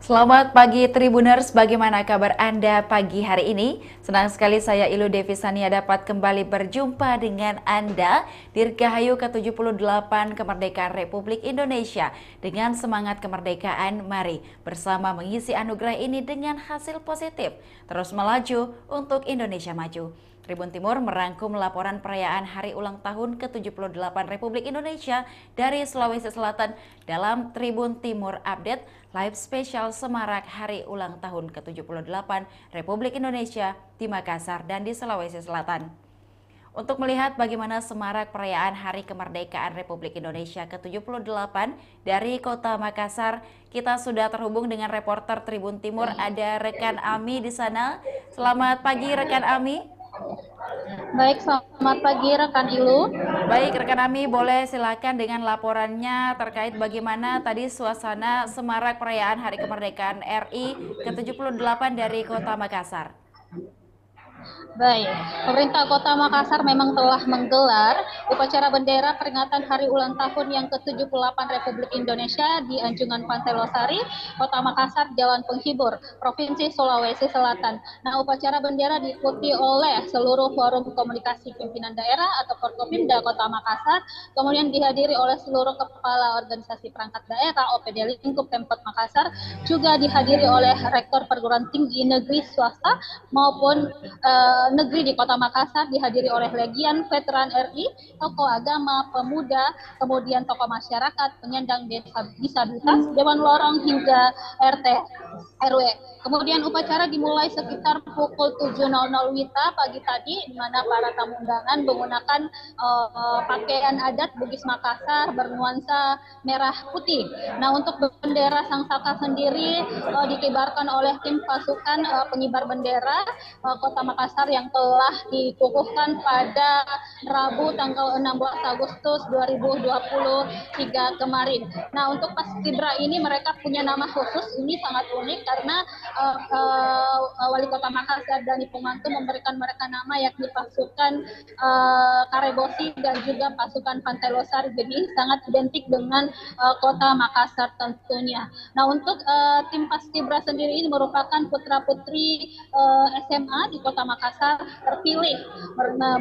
Selamat pagi Tribuners, bagaimana kabar Anda pagi hari ini? Senang sekali saya Ilu Devisania dapat kembali berjumpa dengan Anda di Dirgahayu ke-78 Kemerdekaan Republik Indonesia. Dengan semangat kemerdekaan, mari bersama mengisi anugerah ini dengan hasil positif. Terus melaju untuk Indonesia maju. Tribun Timur merangkum laporan perayaan Hari Ulang Tahun ke-78 Republik Indonesia dari Sulawesi Selatan dalam Tribun Timur Update Live Special Semarak Hari Ulang Tahun ke-78 Republik Indonesia di Makassar dan di Sulawesi Selatan. Untuk melihat bagaimana semarak perayaan Hari Kemerdekaan Republik Indonesia ke-78 dari Kota Makassar, kita sudah terhubung dengan reporter Tribun Timur, ada rekan Ami di sana. Selamat pagi rekan Ami. Baik, selamat pagi rekan Ilu. Baik, rekan Ami, boleh silakan dengan laporannya terkait bagaimana tadi suasana semarak perayaan Hari Kemerdekaan RI ke-78 dari Kota Makassar. Baik, pemerintah Kota Makassar memang telah menggelar upacara bendera peringatan Hari Ulang Tahun yang ke-78 Republik Indonesia di Anjungan Pantai Losari, Kota Makassar, Jalan Penghibur, Provinsi Sulawesi Selatan. Nah, upacara bendera diikuti oleh seluruh forum komunikasi pimpinan daerah atau Forkopimda Kota Makassar, kemudian dihadiri oleh seluruh kepala organisasi perangkat daerah, OPD Lingkup Pemkot Makassar, juga dihadiri oleh Rektor Perguruan Tinggi Negeri Swasta maupun negeri di Kota Makassar, dihadiri oleh legian veteran RI, tokoh agama, pemuda, kemudian tokoh masyarakat, penyandang disabilitas, Dewan Lorong hingga RT RW. Kemudian upacara dimulai sekitar pukul 7.00 WITA pagi tadi, di mana para tamu undangan menggunakan pakaian adat Bugis Makassar bernuansa merah putih. Nah, untuk bendera Sang Saka sendiri dikibarkan oleh tim pasukan pengibar bendera Kota Makassar yang telah dikukuhkan pada Rabu tanggal 16 Agustus 2023 kemarin. Nah, untuk Paskibra ini mereka punya nama khusus, ini sangat unik karena Wali Kota Makassar dan Ibu Mantu memberikan mereka nama yakni pasukan Karebosi dan juga pasukan Pantai Losari, jadi sangat identik dengan Kota Makassar tentunya. Nah, untuk tim Paskibra sendiri ini merupakan putra-putri SMA di Kota Makassar terpilih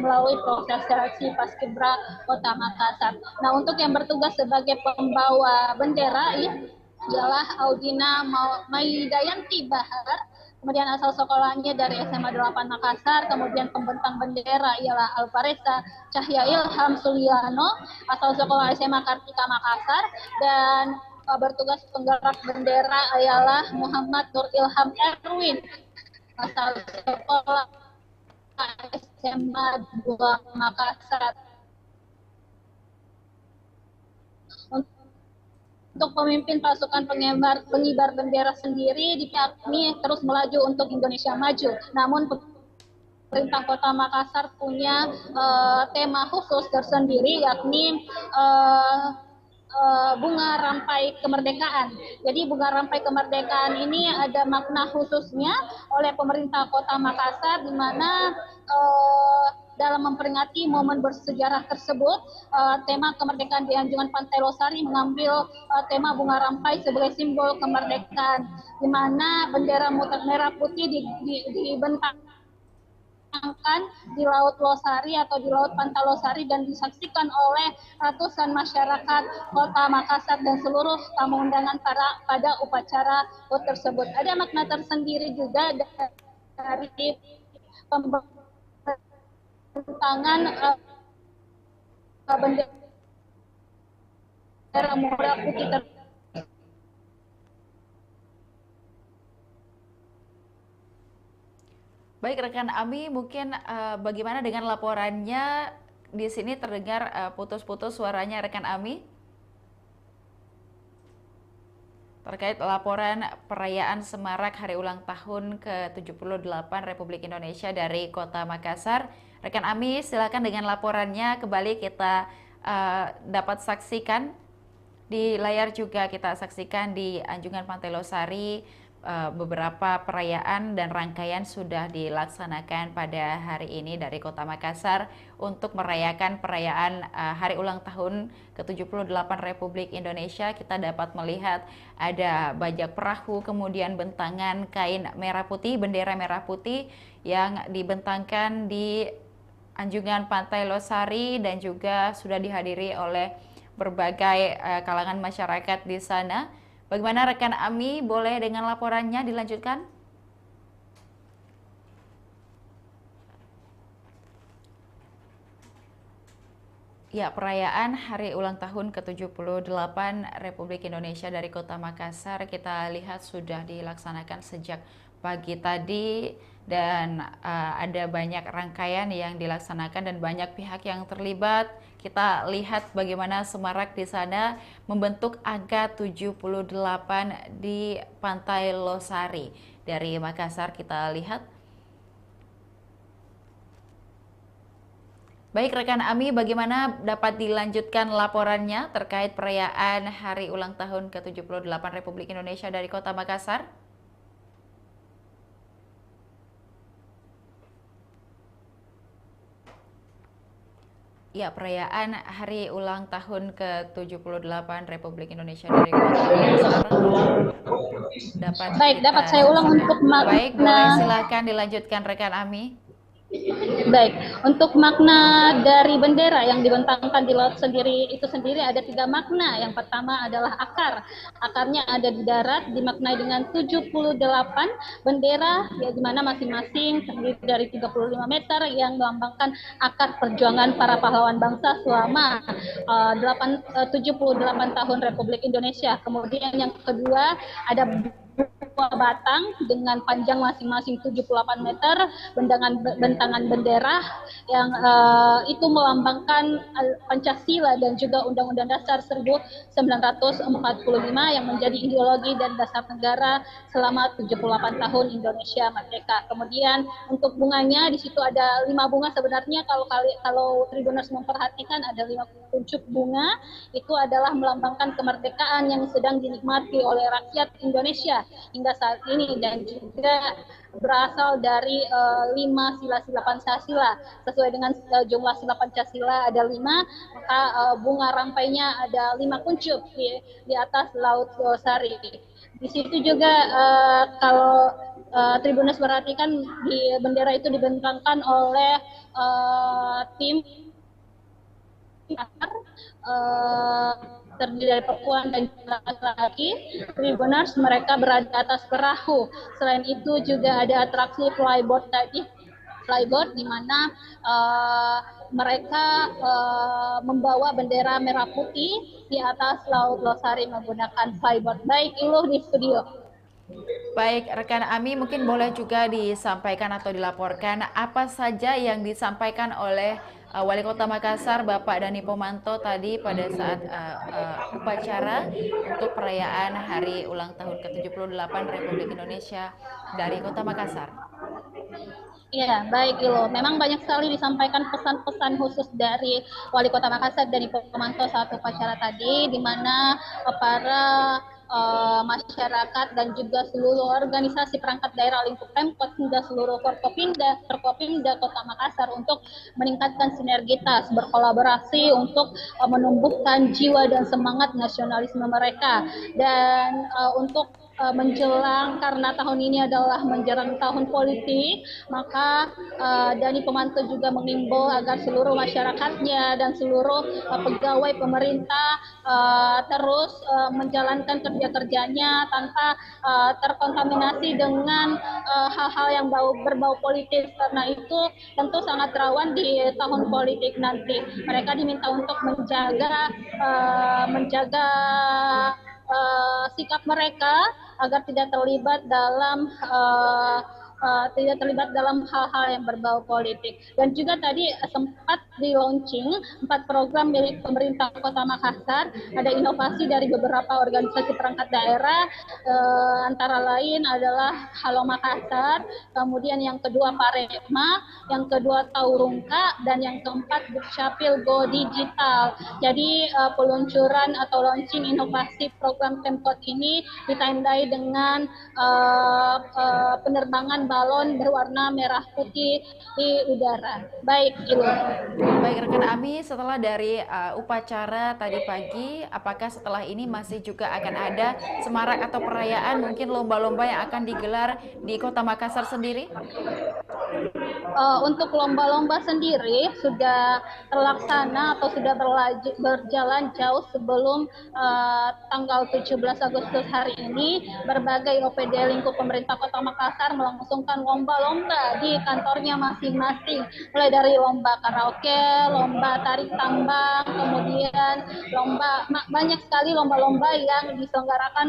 melalui proses seleksi Paskibra Kota Makassar. Nah, untuk yang bertugas sebagai pembawa bendera ini ialah Audina Maidayanti Bahar, kemudian asal sekolahnya dari SMA 8 Makassar, kemudian pembentang bendera ialah Alvareza Cahya Ilham Suliano, asal sekolah SMA Kartika Makassar, dan bertugas penggerak bendera ialah Muhammad Nur Ilham Erwin, asal sekolah SMA 2 Makassar. Untuk pemimpin pasukan pengibar bendera sendiri diyakni terus melaju untuk Indonesia maju. Namun pemerintah Kota Makassar punya tema khusus tersendiri, yakni bunga rampai kemerdekaan. Jadi bunga rampai kemerdekaan ini ada makna khususnya oleh pemerintah Kota Makassar, di mana dalam memperingati momen bersejarah tersebut, tema kemerdekaan di Anjungan Pantai Losari mengambil tema bunga rampai sebagai simbol kemerdekaan, di mana bendera merah putih dibentangkan di Laut Losari atau di Laut Pantai Losari dan disaksikan oleh ratusan masyarakat Kota Makassar dan seluruh tamu undangan pada upacara tersebut. Ada makna tersendiri juga dari pembentangan bendera merah putih tersebut. Baik rekan Ami, mungkin bagaimana dengan laporannya? Di sini terdengar putus-putus suaranya rekan Ami. Terkait laporan perayaan semarak Hari Ulang Tahun ke-78 Republik Indonesia dari Kota Makassar. Rekan Ami, silakan dengan laporannya. Kembali kita dapat saksikan di layar, juga kita saksikan di Anjungan Pantai Losari beberapa perayaan dan rangkaian sudah dilaksanakan pada hari ini dari Kota Makassar untuk merayakan perayaan hari ulang tahun ke-78 Republik Indonesia. Kita dapat melihat ada bajak perahu, kemudian bentangan kain merah putih, bendera merah putih yang dibentangkan di anjungan Pantai Losari dan juga sudah dihadiri oleh berbagai kalangan masyarakat di sana. Bagaimana rekan Ami, boleh dengan laporannya dilanjutkan? Ya, perayaan hari ulang tahun ke-78 Republik Indonesia dari Kota Makassar kita lihat sudah dilaksanakan sejak pagi tadi dan ada banyak rangkaian yang dilaksanakan dan banyak pihak yang terlibat. Kita lihat bagaimana semarak di sana membentuk angka 78 di Pantai Losari. Dari Makassar kita lihat. Baik rekan Ami, bagaimana dapat dilanjutkan laporannya terkait perayaan hari ulang tahun ke-78 Republik Indonesia dari Kota Makassar? Ya, perayaan hari ulang tahun ke-78 Republik Indonesia dari Kota Makassar dapat saya ulang untuk makna. Baik, boleh silakan dilanjutkan rekan Ami. Baik, untuk makna dari bendera yang dibentangkan di laut itu sendiri ada 3 makna. Yang pertama adalah akar. Akarnya ada di darat, dimaknai dengan 78 bendera, ya, di mana masing-masing terdiri dari 35 meter yang melambangkan akar perjuangan para pahlawan bangsa selama 78 tahun Republik Indonesia. Kemudian yang kedua ada dua batang dengan panjang masing-masing 78 meter, bentangan bendera yang itu melambangkan Pancasila dan juga Undang-Undang Dasar 1945 yang menjadi ideologi dan dasar negara selama 78 tahun Indonesia merdeka. Kemudian untuk bunganya di situ ada 5 bunga sebenarnya, kalau Tribuners memperhatikan ada 5 kuncup bunga, itu adalah melambangkan kemerdekaan yang sedang dinikmati oleh rakyat Indonesia hingga saat ini, dan juga berasal dari 5 sila-sila Pancasila. Sesuai dengan jumlah sila Pancasila ada 5, maka bunga rampainya ada 5 kuncup di atas Laut Losari. Di situ juga kalau Tribuners perhatikan, di bendera itu dibentangkan oleh tim terdiri dari perempuan dan laki-laki. Tribuners mereka berada di atas perahu. Selain itu juga ada atraksi flyboard di mana mereka membawa bendera merah putih di atas Laut Losari menggunakan flyboard. Baik, Iluh di studio. Baik, rekan Ami, mungkin boleh juga disampaikan atau dilaporkan apa saja yang disampaikan oleh Wali Kota Makassar, Bapak Dani Pomanto tadi pada saat upacara untuk perayaan hari ulang tahun ke-78 Republik Indonesia dari Kota Makassar. Iya, baik Ilo. Memang banyak sekali disampaikan pesan-pesan khusus dari Wali Kota Makassar Dani Pomanto saat upacara tadi, di mana para masyarakat dan juga seluruh organisasi perangkat daerah lingkup Pemkot hingga seluruh Forkopimda Kota Makassar untuk meningkatkan sinergitas, berkolaborasi untuk menumbuhkan jiwa dan semangat nasionalisme mereka. Dan untuk menjelang, karena tahun ini adalah menjelang tahun politik, maka Dani Pomanto juga mengimbau agar seluruh masyarakatnya dan seluruh pegawai pemerintah terus menjalankan kerja-kerjanya tanpa terkontaminasi dengan hal-hal yang berbau politis, karena itu tentu sangat rawan di tahun politik nanti. Mereka diminta untuk menjaga sikap mereka agar tidak terlibat dalam tidak terlibat dalam hal-hal yang berbau politik. Dan juga tadi sempat di launching 4 program milik pemerintah Kota Makassar, ada inovasi dari beberapa organisasi perangkat daerah, antara lain adalah Halo Makassar, kemudian yang kedua Parema, yang kedua Taurungka, dan yang keempat Dukcapil Go Digital. Jadi peluncuran atau launching inovasi program Pemkot ini ditandai dengan penerbangan balon berwarna merah putih di udara. Baik, Ilu. Baik rekan Ami, setelah dari upacara tadi pagi, apakah setelah ini masih juga akan ada semarak atau perayaan mungkin lomba-lomba yang akan digelar di Kota Makassar sendiri? Untuk lomba-lomba sendiri sudah terlaksana atau sudah berjalan jauh sebelum tanggal 17 Agustus hari ini. Berbagai OPD lingkup pemerintah Kota Makassar melangsungkan lomba-lomba di kantornya masing-masing, mulai dari lomba karaoke, lomba tarik tambang, kemudian banyak sekali lomba-lomba yang diselenggarakan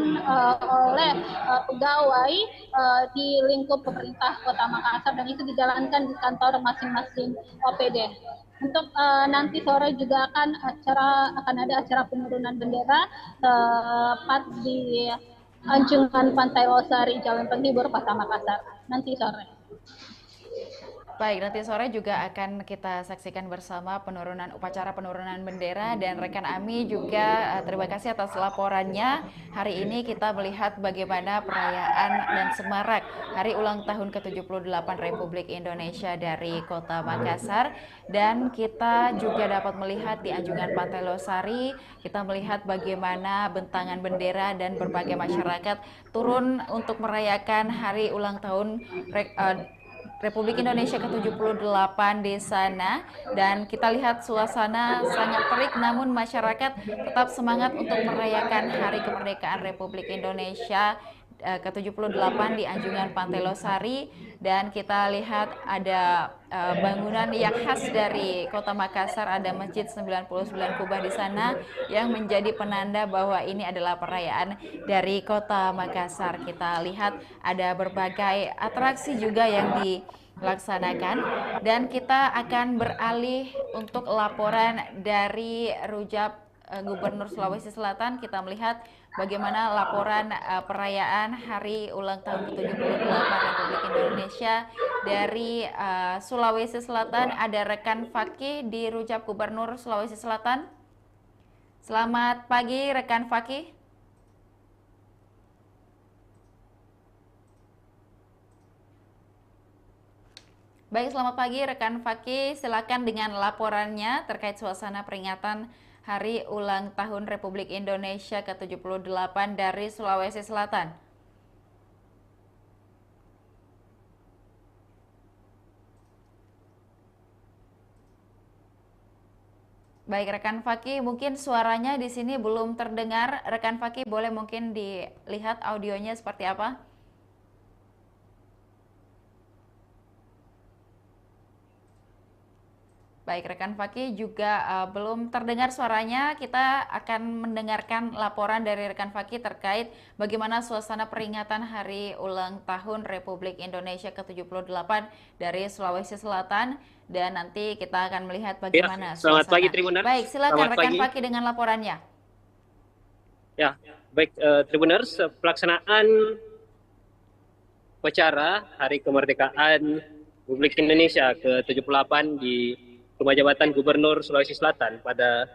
oleh pegawai di lingkup pemerintah Kota Makassar, dan itu dijalankan di kantor masing-masing OPD. Untuk nanti sore juga akan ada acara penurunan bendera tepat di Anjungan Pantai Losari, Jalan Penghibur, Kota Makassar nanti sore. Baik, nanti sore juga akan kita saksikan bersama upacara penurunan bendera, dan rekan Ami juga terima kasih atas laporannya. Hari ini kita melihat bagaimana perayaan dan semarak hari ulang tahun ke-78 Republik Indonesia dari Kota Makassar, dan kita juga dapat melihat di Anjungan Pantai Losari, kita melihat bagaimana bentangan bendera dan berbagai masyarakat turun untuk merayakan hari ulang tahun Republik Indonesia ke-78 di sana, dan kita lihat suasana sangat terik, namun masyarakat tetap semangat untuk merayakan Hari Kemerdekaan Republik Indonesia ke-78 di Anjungan Pantai Losari. Dan kita lihat ada bangunan yang khas dari Kota Makassar, ada Masjid 99 Kubah di sana yang menjadi penanda bahwa ini adalah perayaan dari Kota Makassar. Kita lihat ada berbagai atraksi juga yang dilaksanakan, dan kita akan beralih untuk laporan dari Rujab Gubernur Sulawesi Selatan. Kita melihat bagaimana laporan perayaan hari ulang tahun ke-78 Republik Indonesia dari Sulawesi Selatan. Ada rekan Fakih di Rujab Gubernur Sulawesi Selatan. Selamat pagi rekan Fakih. Baik, selamat pagi rekan Fakih. Silakan dengan laporannya terkait suasana peringatan Hari Ulang Tahun Republik Indonesia ke-78 dari Sulawesi Selatan. Baik rekan Fakih, mungkin suaranya di sini belum terdengar. Rekan Fakih boleh mungkin dilihat audionya seperti apa? Baik, rekan Fakih juga belum terdengar suaranya. Kita akan mendengarkan laporan dari rekan Fakih terkait bagaimana suasana peringatan Hari Ulang Tahun Republik Indonesia ke-78 dari Sulawesi Selatan, dan nanti kita akan melihat bagaimana suasana. Selamat pagi Tribuners. Baik, silakan rekan Fakih dengan laporannya. Ya, baik Tribuners, pelaksanaan upacara Hari Kemerdekaan Republik Indonesia ke-78 di Rumah Jabatan Gubernur Sulawesi Selatan pada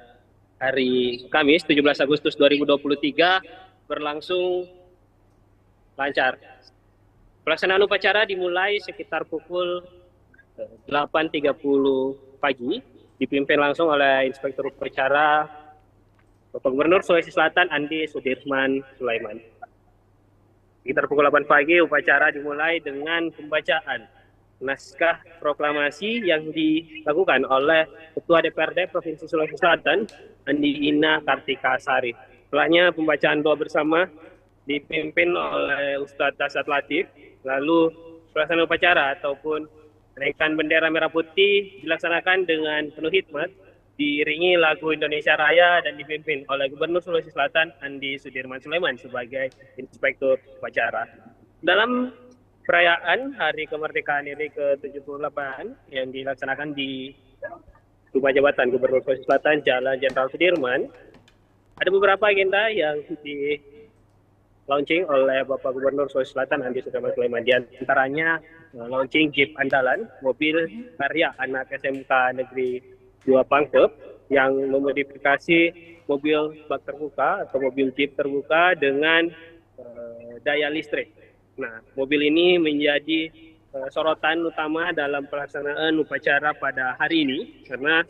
hari Kamis 17 Agustus 2023 berlangsung lancar. Pelaksanaan upacara dimulai sekitar pukul 8.30 pagi, dipimpin langsung oleh Inspektur Upacara Bapak Gubernur Sulawesi Selatan Andi Sudirman Sulaiman. Sekitar pukul 8 pagi upacara dimulai dengan pembacaan naskah proklamasi yang dilakukan oleh Ketua DPRD Provinsi Sulawesi Selatan, Andi Ina Kartika Sari. Setelahnya pembacaan doa bersama dipimpin oleh Ustadz Dasat Latif, lalu pelaksanaan upacara ataupun kenaikan bendera merah putih dilaksanakan dengan penuh hikmat, diiringi lagu Indonesia Raya dan dipimpin oleh Gubernur Sulawesi Selatan Andi Sudirman Sulaiman sebagai Inspektur Upacara. Dalam perayaan Hari Kemerdekaan RI ke-78 yang dilaksanakan di Rumah Jabatan Gubernur Sulawesi Selatan Jalan Jenderal Sudirman, ada beberapa agenda yang di launching oleh Bapak Gubernur Sulawesi Selatan Andi Sudirman Sulaiman. Di antaranya launching Jeep Andalan, mobil karya anak SMK Negeri 2 Pangkep yang memodifikasi mobil bak terbuka atau mobil Jeep terbuka dengan daya listrik. Nah, mobil ini menjadi sorotan utama dalam pelaksanaan upacara pada hari ini karena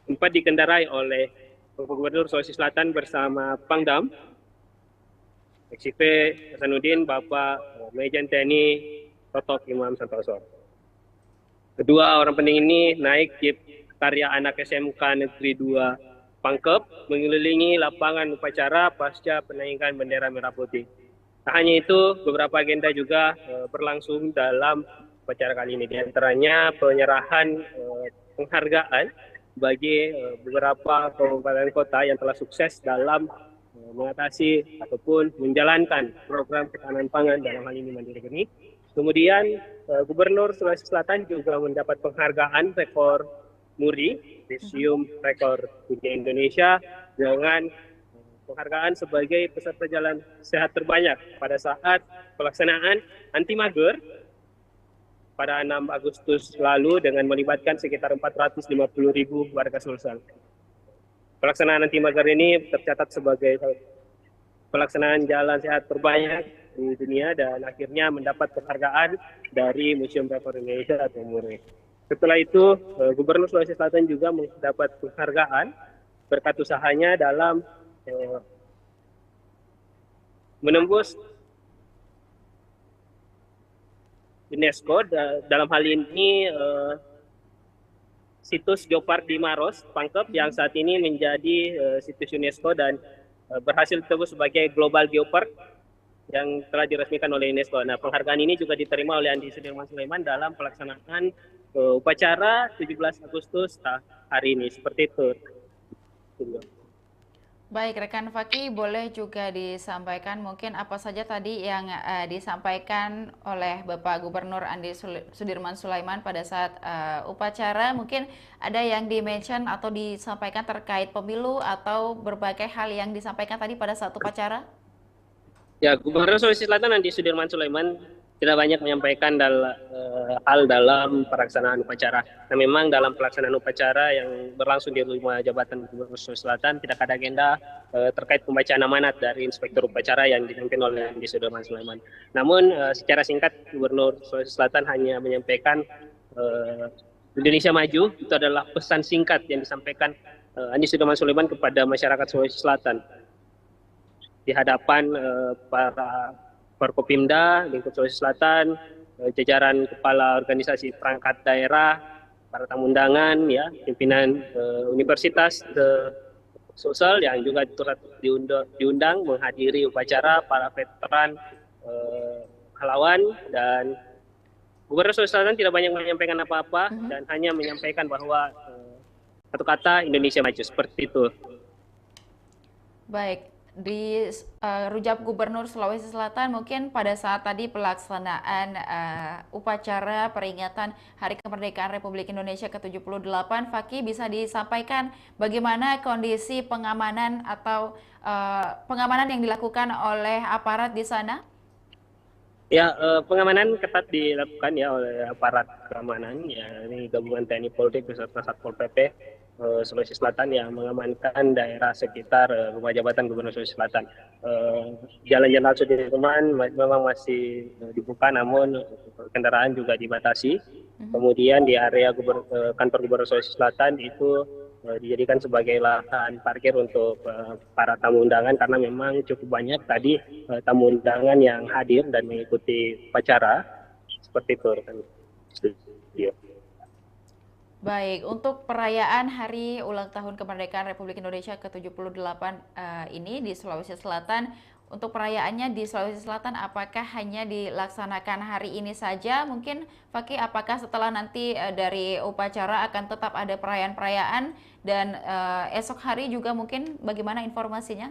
sempat dikendarai oleh Bapak Gubernur Sulawesi Selatan bersama Pangdam, XIP Hasanuddin, Bapak Majen TNI Totok Imam Santoso. Kedua orang penting ini naik Jeep karya anak SMK Negeri 2 Pangkep mengelilingi lapangan upacara pasca penaikan bendera merah putih. Tak hanya itu, beberapa agenda juga berlangsung dalam upacara kali ini. Di antaranya penyerahan penghargaan bagi beberapa kabupaten kota yang telah sukses dalam mengatasi ataupun menjalankan program ketahanan pangan dalam hal ini Mandiri Benih. Kemudian Gubernur Sulawesi Selatan juga mendapat penghargaan rekor muri, Museum Rekor Dunia Indonesia dengan penghargaan sebagai peserta jalan sehat terbanyak pada saat pelaksanaan anti mager pada 6 Agustus lalu dengan melibatkan sekitar 450.000 warga Sulsel. Pelaksanaan anti mager ini tercatat sebagai pelaksanaan jalan sehat terbanyak di dunia dan akhirnya mendapat penghargaan dari Museum Rekor Indonesia atau MURI. Setelah itu, Gubernur Sulawesi Selatan juga mendapat penghargaan berkat usahanya dalam menembus UNESCO. Dalam hal ini situs Geopark di Maros, Pangkep yang saat ini menjadi situs UNESCO dan berhasil ditebus sebagai Global Geopark yang telah diresmikan oleh UNESCO. Nah, penghargaan ini juga diterima oleh Andi Sudirman Sulaiman dalam pelaksanaan upacara 17 Agustus hari ini. Seperti itu. Baik, rekan Fakih, boleh juga disampaikan mungkin apa saja tadi yang disampaikan oleh Bapak Gubernur Andi Sudirman Sulaiman pada saat upacara. Mungkin ada yang di-mention atau disampaikan terkait pemilu atau berbagai hal yang disampaikan tadi pada saat upacara? Ya, Gubernur Sulawesi Selatan Andi Sudirman Sulaiman tidak banyak menyampaikan hal dalam pelaksanaan upacara. Nah, memang dalam pelaksanaan upacara yang berlangsung di Rumah Jabatan Gubernur Sulawesi Selatan tidak ada agenda terkait pembacaan amanat dari Inspektur Upacara yang dipimpin oleh Andi Sudirman Sulaiman. Namun secara singkat Gubernur Sulawesi Selatan hanya menyampaikan Indonesia Maju itu adalah pesan singkat yang disampaikan Andi Sudirman Sulaiman kepada masyarakat Sulawesi Selatan di hadapan para Forkopimda, lingkup Sulawesi Selatan, jajaran kepala organisasi perangkat daerah, para tamu undangan, ya, pimpinan universitas Sulsel yang juga diundang menghadiri upacara, para veteran pahlawan, dan Gubernur Sulawesi Selatan tidak banyak menyampaikan apa-apa dan hanya menyampaikan bahwa satu kata Indonesia Maju, seperti itu. Baik. Di rujak Gubernur Sulawesi Selatan mungkin pada saat tadi pelaksanaan upacara peringatan Hari Kemerdekaan Republik Indonesia ke-78, Fakih bisa disampaikan bagaimana kondisi pengamanan atau pengamanan yang dilakukan oleh aparat di sana? Ya, pengamanan ketat dilakukan ya oleh aparat keamanan, ya ini gabungan TNI Polri beserta Satpol PP Sulawesi Selatan yang mengamankan daerah sekitar Rumah Jabatan Gubernur Sulawesi Selatan. Jalan Jenderal Sudirman memang masih dibuka, namun kendaraan juga dibatasi. Kemudian di area kantor Gubernur Sulawesi Selatan itu dijadikan sebagai lahan parkir untuk para tamu undangan karena memang cukup banyak tadi tamu undangan yang hadir dan mengikuti upacara seperti itu. Baik, untuk perayaan Hari Ulang Tahun Kemerdekaan Republik Indonesia ke-78 ini di Sulawesi Selatan, untuk perayaannya di Sulawesi Selatan apakah hanya dilaksanakan hari ini saja? Mungkin Fakih, apakah setelah nanti dari upacara akan tetap ada perayaan-perayaan dan esok hari juga mungkin bagaimana informasinya?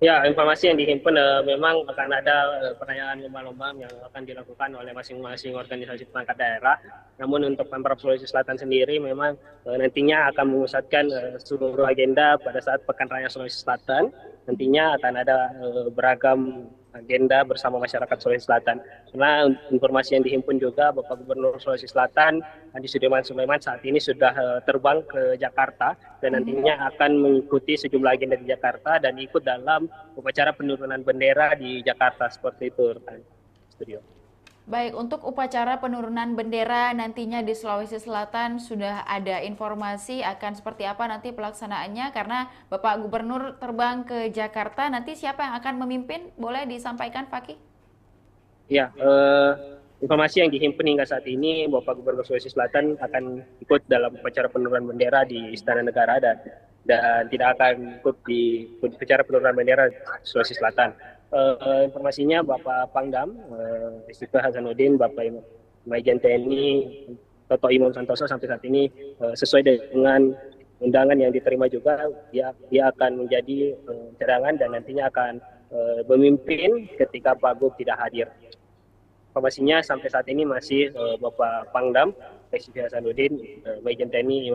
Ya, informasi yang dihimpun memang akan ada perayaan lomba-lomba yang akan dilakukan oleh masing-masing organisasi perangkat daerah. Namun untuk Pemprov Sulawesi Selatan sendiri memang nantinya akan memusatkan seluruh agenda pada saat Pekan Raya Sulawesi Selatan. Nantinya akan ada beragam agenda bersama masyarakat Sulawesi Selatan. Karena informasi yang dihimpun juga Bapak Gubernur Sulawesi Selatan, Adi Sudirman Sulaiman saat ini sudah terbang ke Jakarta dan nantinya akan mengikuti sejumlah agenda di Jakarta dan ikut dalam upacara penurunan bendera di Jakarta seperti itu, rekan studio. Baik, untuk upacara penurunan bendera nantinya di Sulawesi Selatan sudah ada informasi akan seperti apa nanti pelaksanaannya karena Bapak Gubernur terbang ke Jakarta, nanti siapa yang akan memimpin? Boleh disampaikan, Fakih? Ya, informasi yang dihimpun hingga saat ini Bapak Gubernur Sulawesi Selatan akan ikut dalam upacara penurunan bendera di Istana Negara dan tidak akan ikut di upacara penurunan bendera Sulawesi Selatan. Informasinya Bapak Pangdam, Istiqo Hasanuddin, Bapak Majen TNI, Toto Imam Santoso sampai saat ini sesuai dengan undangan yang diterima juga, dia akan menjadi cadangan dan nantinya akan memimpin ketika Pak Gub tidak hadir. Informasinya sampai saat ini masih Bapak Pangdam, Istiqo Hasanuddin, Majen TNI,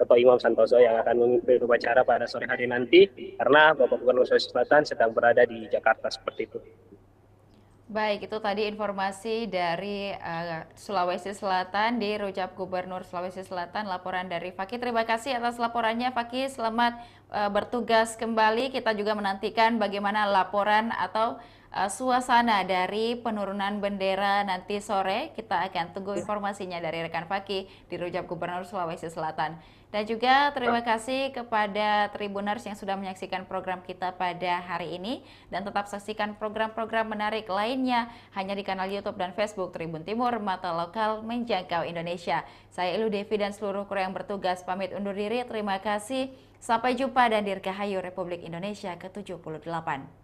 Toto Imam Santoso yang akan memimpin upacara pada sore hari nanti karena Bapak Gubernur Sulawesi Selatan sedang berada di Jakarta seperti itu. Baik, itu tadi informasi dari Sulawesi Selatan di Rujak Gubernur Sulawesi Selatan, laporan dari Fakih. Terima kasih atas laporannya, Fakih. Selamat bertugas kembali. Kita juga menantikan bagaimana laporan atau suasana dari penurunan bendera nanti sore. Kita akan tunggu informasinya dari rekan Fakih di Rujak Gubernur Sulawesi Selatan. Dan juga terima kasih kepada Tribuners yang sudah menyaksikan program kita pada hari ini. Dan tetap saksikan program-program menarik lainnya hanya di kanal YouTube dan Facebook Tribun Timur, Mata Lokal Menjangkau Indonesia. Saya Ilu Devi dan seluruh kru yang bertugas pamit undur diri. Terima kasih. Sampai jumpa dan dirgahayu Republik Indonesia ke-78.